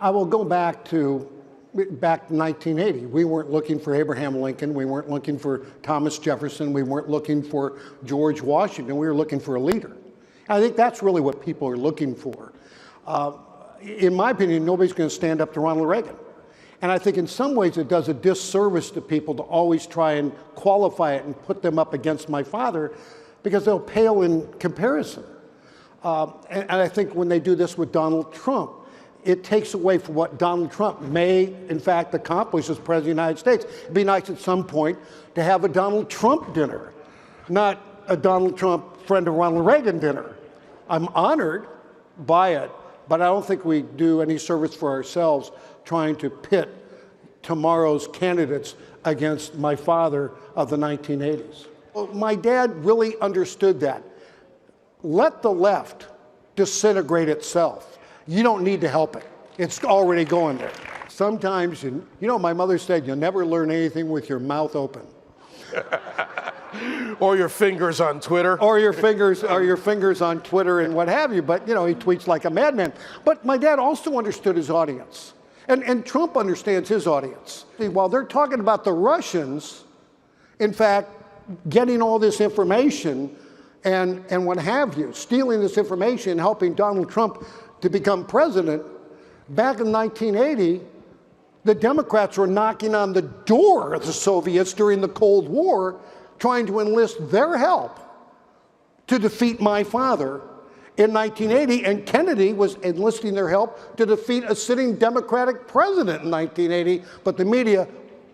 I will go back to 1980. We weren't looking for Abraham Lincoln. We weren't looking for Thomas Jefferson. We weren't looking for George Washington. We were looking for a leader. I think that's really what people are looking for. In my opinion, nobody's going to stand up to Ronald Reagan. And I think in some ways it does a disservice to people to always try and qualify it and put them up against my father, because they'll pale in comparison. And I think when they do this with Donald Trump, it takes away from what Donald Trump may, in fact, accomplish as President of the United States. It'd be nice at some point to have a Donald Trump dinner, not a Donald Trump friend of Ronald Reagan dinner. I'm honored by it, but I don't think we do any service for ourselves trying to pit tomorrow's candidates against my father of the 1980s. Well, my dad really understood that. Let the left disintegrate itself. You don't need to help it. It's already going there. Sometimes, you know, my mother said, you'll never learn anything with your mouth open. Or your fingers on Twitter. Or your fingers on Twitter and what have you. But, you know, he tweets like a madman. But my dad also understood his audience. And Trump understands his audience. While they're talking about the Russians, in fact, getting all this information and what have you, stealing this information, helping Donald Trump to become president, back in 1980, the Democrats were knocking on the door of the Soviets during the Cold War, trying to enlist their help to defeat my father in 1980, and Kennedy was enlisting their help to defeat a sitting Democratic president in 1980, but the media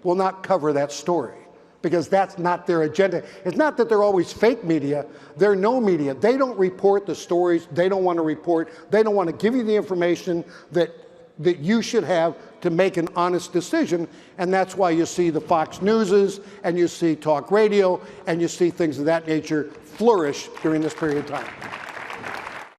will not cover that story, because that's not their agenda. It's not that they're always fake media. They're no media. They don't report the stories they don't want to report. They don't want to give you the information that you should have to make an honest decision. And that's why you see the Fox Newses, and you see talk radio, and you see things of that nature flourish during this period of time.